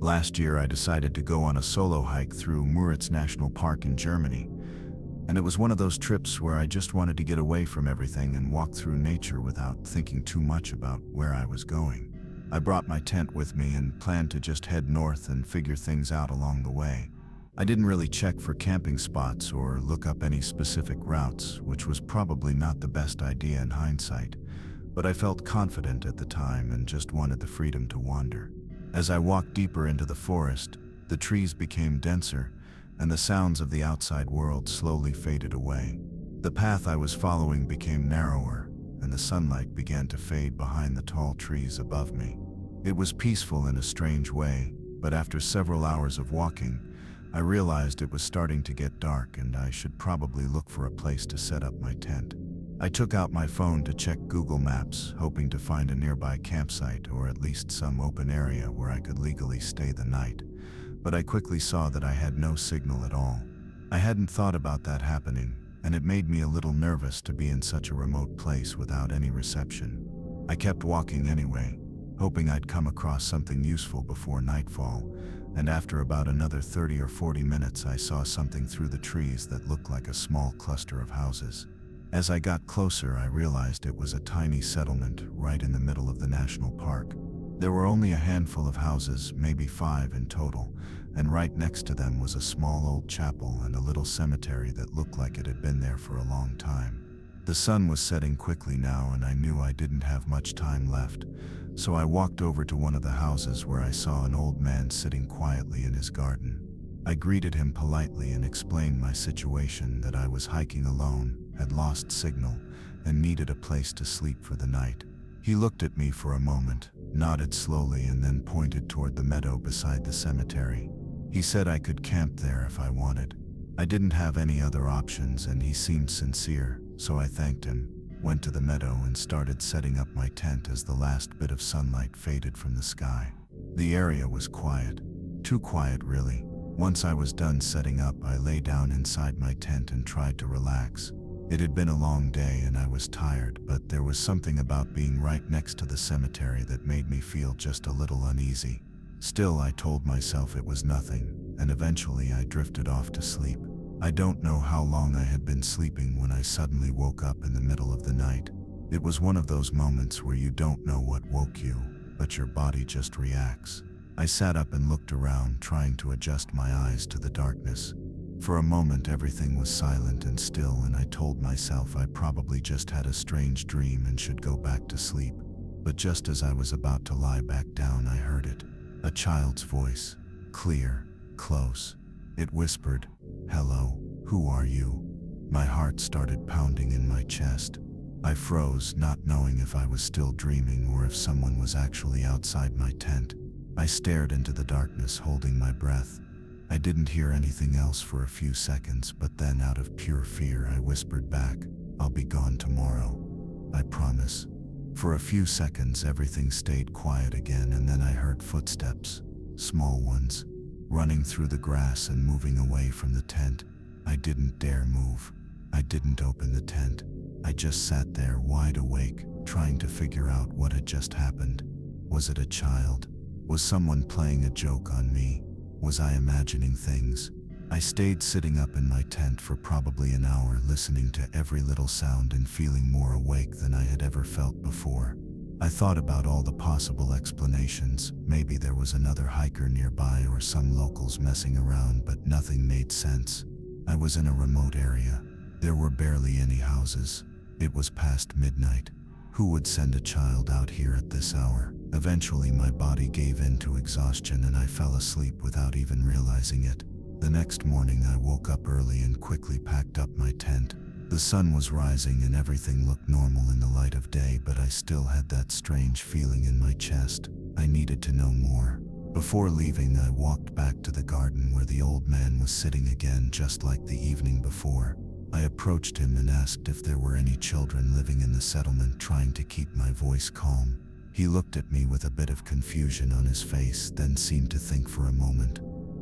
Last year, I decided to go on a solo hike through Müritz National Park in Germany, and it was one of those trips where I just wanted to get away from everything and walk through nature without thinking too much about where I was going. I brought my tent with me and planned to just head north and figure things out along the way. I didn't really check for camping spots or look up any specific routes, which was probably not the best idea in hindsight, but I felt confident at the time and just wanted the freedom to wander. As I walked deeper into the forest, the trees became denser, and the sounds of the outside world slowly faded away. The path I was following became narrower, and the sunlight began to fade behind the tall trees above me. It was peaceful in a strange way, but after several hours of walking, I realized it was starting to get dark and I should probably look for a place to set up my tent. I took out my phone to check Google Maps, hoping to find a nearby campsite or at least some open area where I could legally stay the night, but I quickly saw that I had no signal at all. I hadn't thought about that happening, and it made me a little nervous to be in such a remote place without any reception. I kept walking anyway, hoping I'd come across something useful before nightfall, and after about another 30 or 40 minutes I saw something through the trees that looked like a small cluster of houses. As I got closer, I realized it was a tiny settlement right in the middle of the national park. There were only a handful of houses, maybe 5 in total, and right next to them was a small old chapel and a little cemetery that looked like it had been there for a long time. The sun was setting quickly now, and I knew I didn't have much time left, so I walked over to one of the houses where I saw an old man sitting quietly in his garden. I greeted him politely and explained my situation, that I was hiking alone, had lost signal, and needed a place to sleep for the night. He looked at me for a moment, nodded slowly, and then pointed toward the meadow beside the cemetery. He said I could camp there if I wanted. I didn't have any other options, and he seemed sincere, so I thanked him, went to the meadow, and started setting up my tent as the last bit of sunlight faded from the sky. The area was quiet. Too quiet, really. Once I was done setting up, I lay down inside my tent and tried to relax. It had been a long day and I was tired, but there was something about being right next to the cemetery that made me feel just a little uneasy. Still, I told myself it was nothing, and eventually I drifted off to sleep. I don't know how long I had been sleeping when I suddenly woke up in the middle of the night. It was one of those moments where you don't know what woke you, but your body just reacts. I sat up and looked around, trying to adjust my eyes to the darkness. For a moment, everything was silent and still, and I told myself I probably just had a strange dream and should go back to sleep. But just as I was about to lie back down, I heard it. A child's voice. Clear, close. It whispered, "Hello, who are you?" My heart started pounding in my chest. I froze, not knowing if I was still dreaming or if someone was actually outside my tent. I stared into the darkness, holding my breath. I didn't hear anything else for a few seconds, but then out of pure fear, I whispered back, "I'll be gone tomorrow. I promise." For a few seconds, everything stayed quiet again, and then I heard footsteps, small ones, running through the grass and moving away from the tent. I didn't dare move. I didn't open the tent. I just sat there, wide awake, trying to figure out what had just happened. Was it a child? Was someone playing a joke on me? Was I imagining things? I stayed sitting up in my tent for probably an hour, listening to every little sound and feeling more awake than I had ever felt before. I thought about all the possible explanations. Maybe there was another hiker nearby or some locals messing around, but nothing made sense. I was in a remote area. There were barely any houses. It was past midnight. Who would send a child out here at this hour? Eventually, my body gave in to exhaustion and I fell asleep without even realizing it. The next morning, I woke up early and quickly packed up my tent. The sun was rising and everything looked normal in the light of day, but I still had that strange feeling in my chest. I needed to know more. Before leaving, I walked back to the garden where the old man was sitting again, just like the evening before. I approached him and asked if there were any children living in the settlement, trying to keep my voice calm. He looked at me with a bit of confusion on his face, then seemed to think for a moment.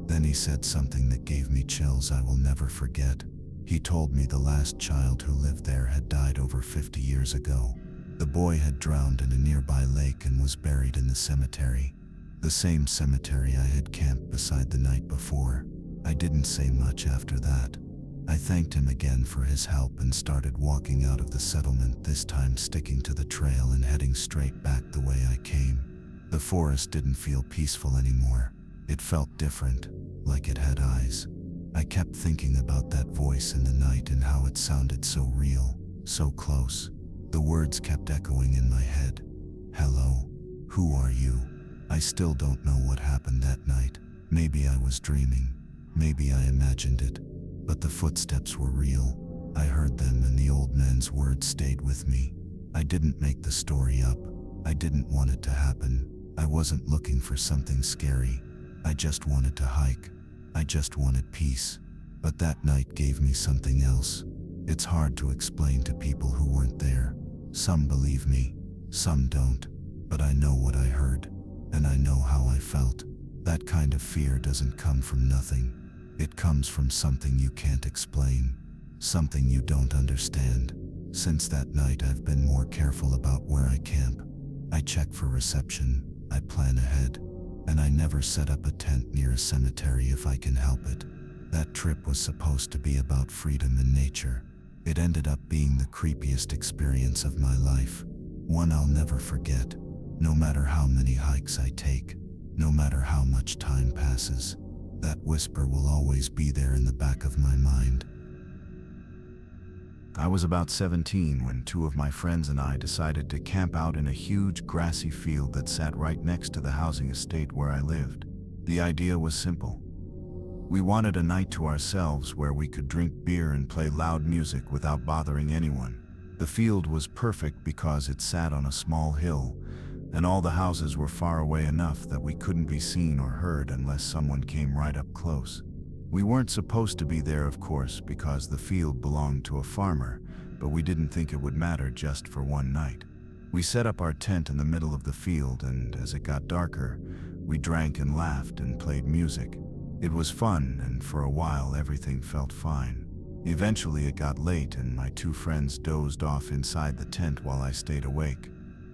Then he said something that gave me chills I will never forget. He told me the last child who lived there had died over 50 years ago. The boy had drowned in a nearby lake and was buried in the cemetery. The same cemetery I had camped beside the night before. I didn't say much after that. I thanked him again for his help and started walking out of the settlement, this time sticking to the trail and heading straight back the way I came. The forest didn't feel peaceful anymore. It felt different, like it had eyes. I kept thinking about that voice in the night and how it sounded so real, so close. The words kept echoing in my head. Hello, who are you? I still don't know what happened that night. Maybe I was dreaming. Maybe I imagined it. But the footsteps were real. I heard them and the old man's words stayed with me. I didn't make the story up. I didn't want it to happen. I wasn't looking for something scary. I just wanted to hike. I just wanted peace. But that night gave me something else. It's hard to explain to people who weren't there. Some believe me, some don't. But I know what I heard, and I know how I felt. That kind of fear doesn't come from nothing. It comes from something you can't explain, something you don't understand. Since that night, I've been more careful about where I camp. I check for reception, I plan ahead, and I never set up a tent near a cemetery if I can help it. That trip was supposed to be about freedom and nature. It ended up being the creepiest experience of my life, one I'll never forget. No matter how many hikes I take, no matter how much time passes, that whisper will always be there in the back of my mind. I was about 17 when two of my friends and I decided to camp out in a huge grassy field that sat right next to the housing estate where I lived. The idea was simple. We wanted a night to ourselves where we could drink beer and play loud music without bothering anyone. The field was perfect because it sat on a small hill, and all the houses were far away enough that we couldn't be seen or heard unless someone came right up close. We weren't supposed to be there, of course, because the field belonged to a farmer, but we didn't think it would matter just for one night. We set up our tent in the middle of the field, and as it got darker, we drank and laughed and played music. It was fun, and for a while everything felt fine. Eventually it got late and my two friends dozed off inside the tent while I stayed awake.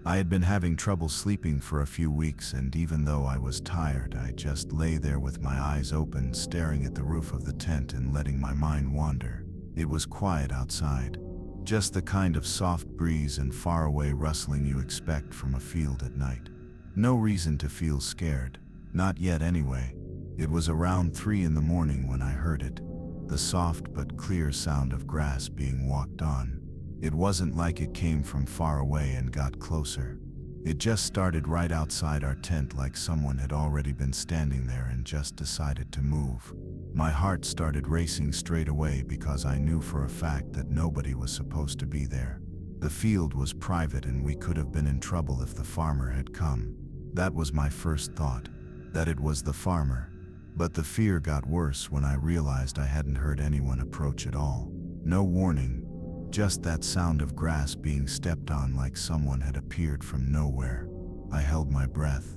I had been having trouble sleeping for a few weeks, and even though I was tired, I just lay there with my eyes open, staring at the roof of the tent and letting my mind wander. It was quiet outside, just the kind of soft breeze and faraway rustling you expect from a field at night. No reason to feel scared, not yet anyway. It was around 3 in the morning when I heard it, the soft but clear sound of grass being walked on. It wasn't like it came from far away and got closer. It just started right outside our tent, like someone had already been standing there and just decided to move. My heart started racing straight away because I knew for a fact that nobody was supposed to be there. The field was private and we could have been in trouble if the farmer had come. That was my first thought, that it was the farmer. But the fear got worse when I realized I hadn't heard anyone approach at all. No warning. Just that sound of grass being stepped on like someone had appeared from nowhere. I held my breath.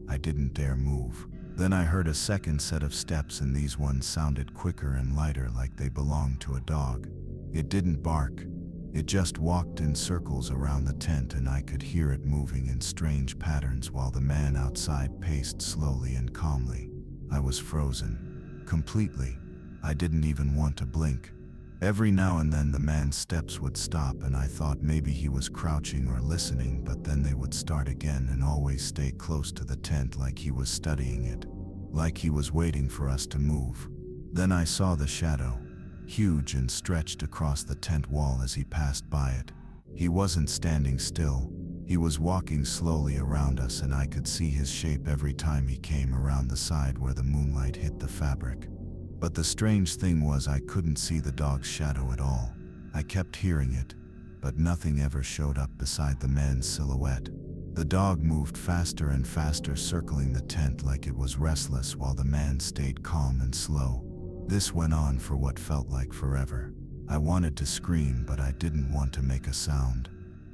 I didn't dare move. Then I heard a second set of steps, and these ones sounded quicker and lighter, like they belonged to a dog. It didn't bark. It just walked in circles around the tent, and I could hear it moving in strange patterns while the man outside paced slowly and calmly. I was frozen. Completely. I didn't even want to blink. Every now and then the man's steps would stop, and I thought maybe he was crouching or listening, but then they would start again and always stay close to the tent, like he was studying it, like he was waiting for us to move. Then I saw the shadow, huge and stretched across the tent wall as he passed by it. He wasn't standing still. He was walking slowly around us, and I could see his shape every time he came around the side where the moonlight hit the fabric. But the strange thing was I couldn't see the dog's shadow at all. I kept hearing it, but nothing ever showed up beside the man's silhouette. The dog moved faster and faster, circling the tent like it was restless, while the man stayed calm and slow. This went on for what felt like forever. I wanted to scream, but I didn't want to make a sound.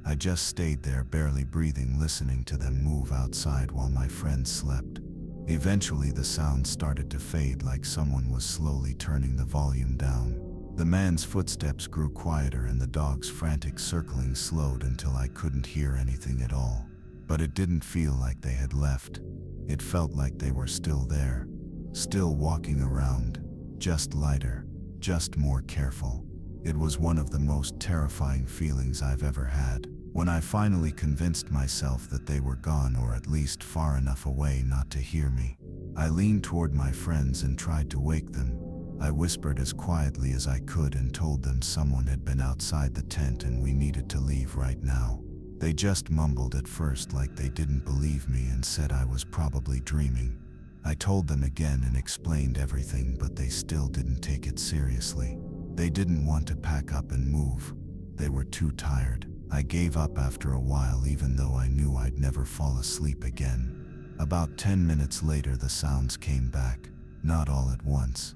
I just stayed there, barely breathing, listening to them move outside while my friends slept. Eventually the sound started to fade, like someone was slowly turning the volume down. The man's footsteps grew quieter and the dog's frantic circling slowed until I couldn't hear anything at all. But it didn't feel like they had left. It felt like they were still there, still walking around, just lighter, just more careful. It was one of the most terrifying feelings I've ever had. When I finally convinced myself that they were gone, or at least far enough away not to hear me, I leaned toward my friends and tried to wake them. I whispered as quietly as I could and told them someone had been outside the tent and we needed to leave right now. They just mumbled at first like they didn't believe me and said I was probably dreaming. I told them again and explained everything, but they still didn't take it seriously. They didn't want to pack up and move. They were too tired. I gave up after a while, even though I knew I'd never fall asleep again. About 10 minutes later, the sounds came back, not all at once.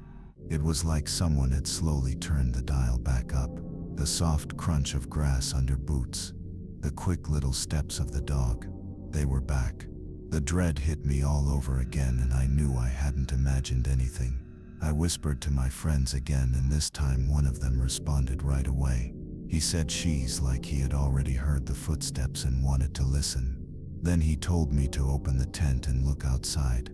It was like someone had slowly turned the dial back up. The soft crunch of grass under boots, the quick little steps of the dog. They were back. The dread hit me all over again, and I knew I hadn't imagined anything. I whispered to my friends again, and this time one of them responded right away. He said she's like he had already heard the footsteps and wanted to listen. Then he told me to open the tent and look outside.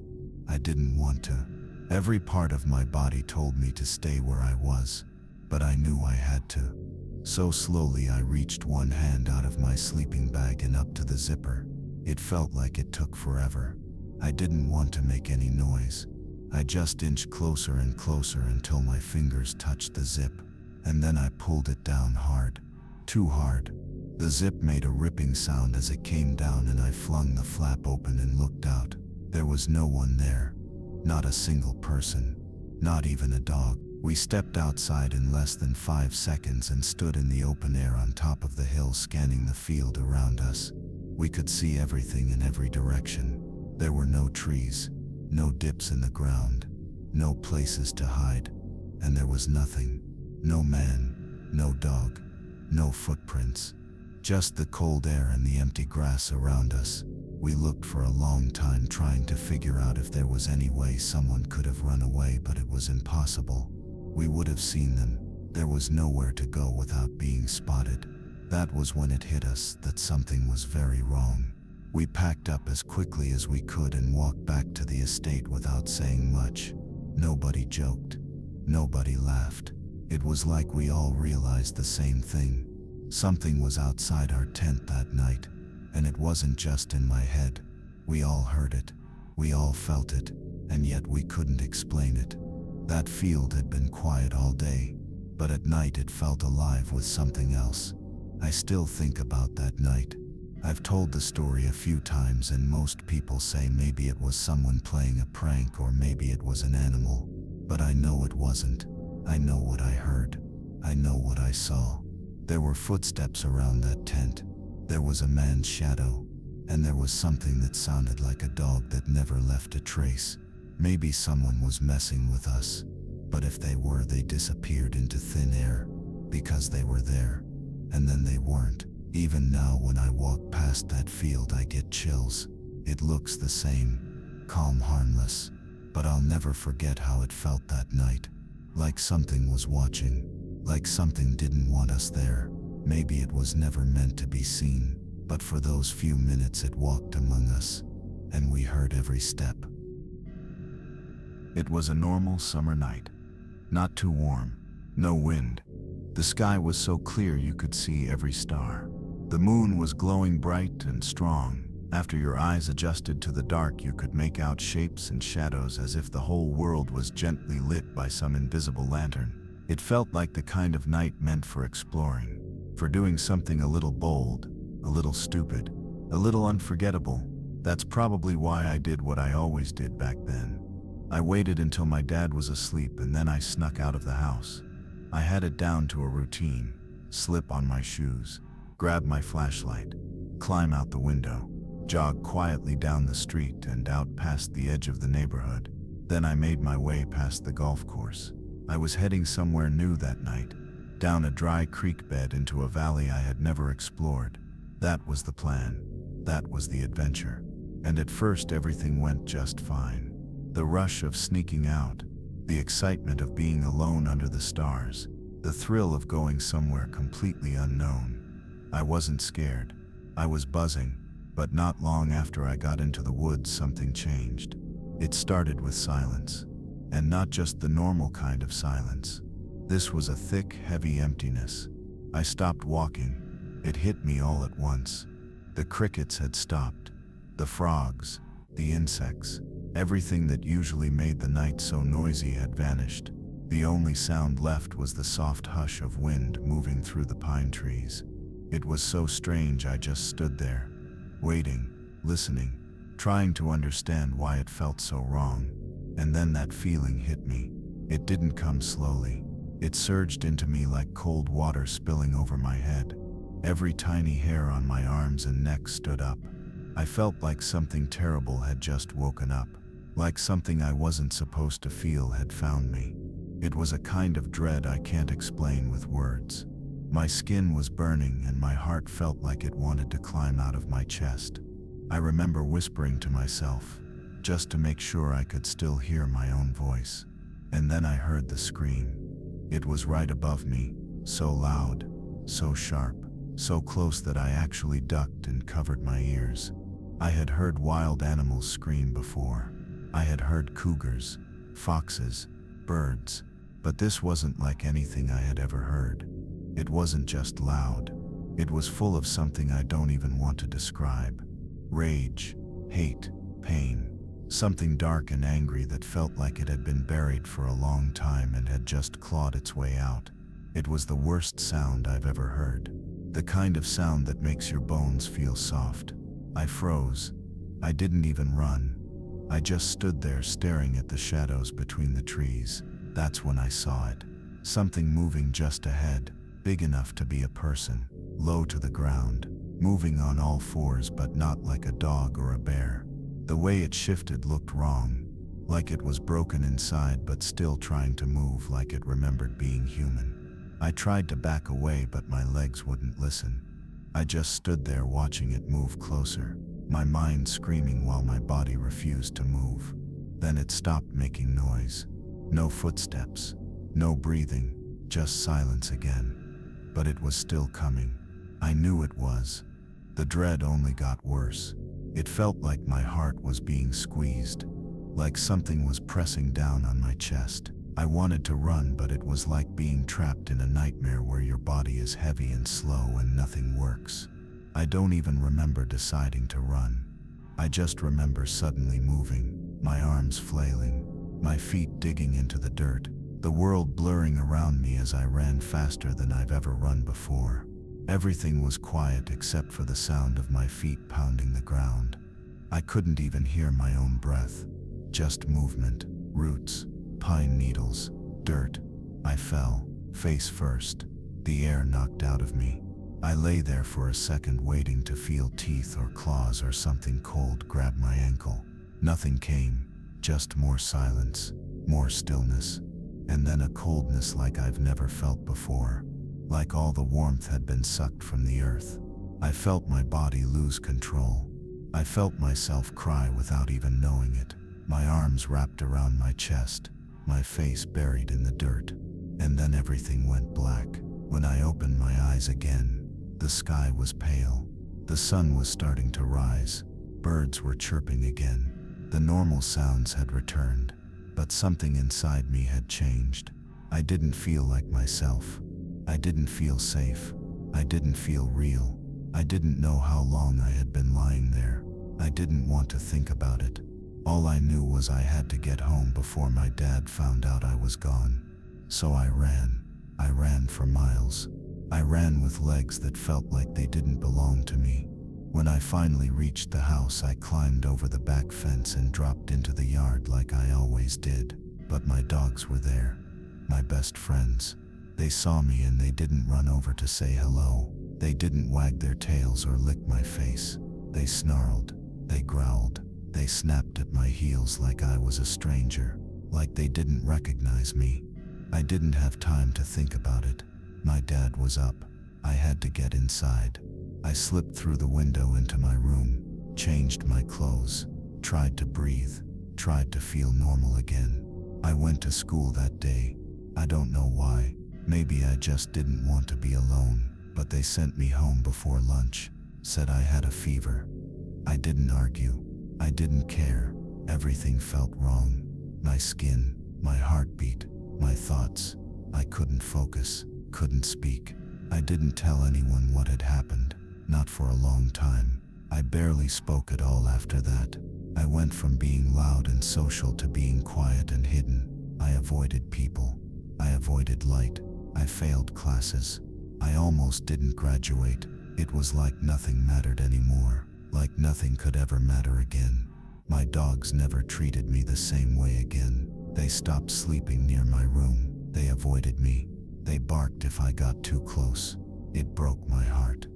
I didn't want to. Every part of my body told me to stay where I was, but I knew I had to. So slowly I reached one hand out of my sleeping bag and up to the zipper. It felt like it took forever. I didn't want to make any noise. I just inched closer and closer until my fingers touched the zip, and then I pulled it down hard. Too hard. The zip made a ripping sound as it came down, and I flung the flap open and looked out. There was no one there. Not a single person. Not even a dog. We stepped outside in less than 5 seconds and stood in the open air on top of the hill, scanning the field around us. We could see everything in every direction. There were no trees, no dips in the ground, no places to hide, and there was nothing. No man, no dog, no footprints. Just the cold air and the empty grass around us. We looked for a long time, trying to figure out if there was any way someone could have run away, but it was impossible. We would have seen them. There was nowhere to go without being spotted. That was when it hit us that something was very wrong. We packed up as quickly as we could and walked back to the estate without saying much. Nobody joked. Nobody laughed. It was like we all realized the same thing. Something was outside our tent that night, and it wasn't just in my head. We all heard it. We all felt it, and yet we couldn't explain it. That field had been quiet all day, but at night it felt alive with something else. I still think about that night. I've told the story a few times, and most people say maybe it was someone playing a prank, or maybe it was an animal. But I know it wasn't. I know what I heard. I know what I saw. There were footsteps around that tent. There was a man's shadow. And there was something that sounded like a dog that never left a trace. Maybe someone was messing with us. But if they were, they disappeared into thin air. Because they were there. And then they weren't. Even now when I walk past that field I get chills. It looks the same. Calm, harmless. But I'll never forget how it felt that night. Like something was watching. Like something didn't want us there. Maybe it was never meant to be seen. But for those few minutes it walked among us. And we heard every step. It was a normal summer night. Not too warm. No wind. The sky was so clear you could see every star. The moon was glowing bright and strong. After your eyes adjusted to the dark, you could make out shapes and shadows as if the whole world was gently lit by some invisible lantern. It felt like the kind of night meant for exploring, for doing something a little bold, a little stupid, a little unforgettable. That's probably why I did what I always did back then. I waited until my dad was asleep, and then I snuck out of the house. I had it down to a routine. Slip on my shoes, grab my flashlight, climb out the window, jog quietly down the street and out past the edge of the neighborhood. Then I made my way past the golf course. I was heading somewhere new that night, down a dry creek bed into a valley I had never explored. That was the plan. That was the adventure. And at first everything went just fine. The rush of sneaking out, the excitement of being alone under the stars, the thrill of going somewhere completely unknown. I wasn't scared. I was buzzing, But not long after I got into the woods, something changed. It started with silence. And not just the normal kind of silence. This was a thick, heavy emptiness. I stopped walking. It hit me all at once. The crickets had stopped. The frogs, the insects, everything that usually made the night so noisy had vanished. The only sound left was the soft hush of wind moving through the pine trees. It was so strange. I just stood there, waiting, listening, trying to understand why it felt so wrong. And then that feeling hit me. It didn't come slowly. It surged into me like cold water spilling over my head. Every tiny hair on my arms and neck stood up. I felt like something terrible had just woken up, like something I wasn't supposed to feel had found me. It was a kind of dread I can't explain with words. My skin was burning and my heart felt like it wanted to climb out of my chest. I remember whispering to myself, just to make sure I could still hear my own voice. And then I heard the scream. It was right above me, so loud, so sharp, so close that I actually ducked and covered my ears. I had heard wild animals scream before. I had heard cougars, foxes, birds, but this wasn't like anything I had ever heard. It wasn't just loud. It was full of something I don't even want to describe. Rage, hate, pain. Something dark and angry that felt like it had been buried for a long time and had just clawed its way out. It was the worst sound I've ever heard. The kind of sound that makes your bones feel soft. I froze. I didn't even run. I just stood there staring at the shadows between the trees. That's when I saw it. Something moving just ahead, big enough to be a person, low to the ground, moving on all fours but not like a dog or a bear. The way it shifted looked wrong, like it was broken inside but still trying to move like it remembered being human. I tried to back away but my legs wouldn't listen. I just stood there watching it move closer, my mind screaming while my body refused to move. Then it stopped making noise. No footsteps, no breathing, just silence again. But it was still coming. I knew it was. The dread only got worse. It felt like my heart was being squeezed, like something was pressing down on my chest. I wanted to run, but it was like being trapped in a nightmare where your body is heavy and slow and nothing works. I don't even remember deciding to run. I just remember suddenly moving, my arms flailing, my feet digging into the dirt, the world blurring around me as I ran faster than I've ever run before. Everything was quiet except for the sound of my feet pounding the ground. I couldn't even hear my own breath. Just movement, roots, pine needles, dirt. I fell, face first. The air knocked out of me. I lay there for a second waiting to feel teeth or claws or something cold grab my ankle. Nothing came, just more silence, more stillness, and then a coldness like I've never felt before. Like all the warmth had been sucked from the earth. I felt my body lose control. I felt myself cry without even knowing it. My arms wrapped around my chest, my face buried in the dirt. And then everything went black. When I opened my eyes again, the sky was pale. The sun was starting to rise. Birds were chirping again. The normal sounds had returned, but something inside me had changed. I didn't feel like myself. I didn't feel safe. I didn't feel real. I didn't know how long I had been lying there. I didn't want to think about it. All I knew was I had to get home before my dad found out I was gone. So I ran. I ran for miles. I ran with legs that felt like they didn't belong to me. When I finally reached the house, I climbed over the back fence and dropped into the yard like I always did. But my dogs were there, my best friends. They saw me and they didn't run over to say hello. They didn't wag their tails or lick my face. They snarled, they growled, they snapped at my heels like I was a stranger, like they didn't recognize me. I didn't have time to think about it. My dad was up. I had to get inside. I slipped through the window into my room, changed my clothes, tried to breathe, tried to feel normal again. I went to school that day. I don't know why. Maybe I just didn't want to be alone, but they sent me home before lunch, said I had a fever. I didn't argue. I didn't care. Everything felt wrong. My skin, my heartbeat, my thoughts. I couldn't focus, couldn't speak. I didn't tell anyone what had happened, not for a long time. I barely spoke at all after that. I went from being loud and social to being quiet and hidden. I avoided people. I avoided light. I failed classes. I almost didn't graduate. It was like nothing mattered anymore, like nothing could ever matter again. My dogs never treated me the same way again. They stopped sleeping near my room. They avoided me. They barked if I got too close. It broke my heart.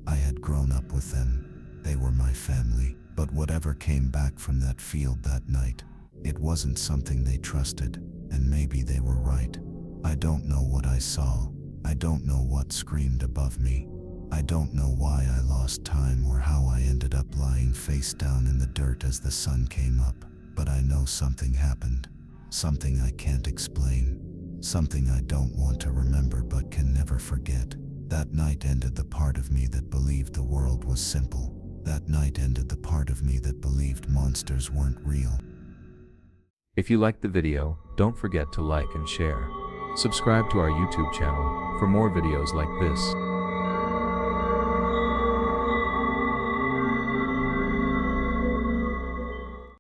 I had grown up with them. They were my family. But whatever came back from that field that night, it wasn't something they trusted, and maybe they were right. I don't know what I saw. I don't know what screamed above me. I don't know why I lost time or how I ended up lying face down in the dirt as the sun came up. But I know something happened. Something I can't explain. Something I don't want to remember but can never forget. That night ended the part of me that believed the world was simple. That night ended the part of me that believed monsters weren't real. If you liked the video, don't forget to like and share. Subscribe to our YouTube channel for more videos like this.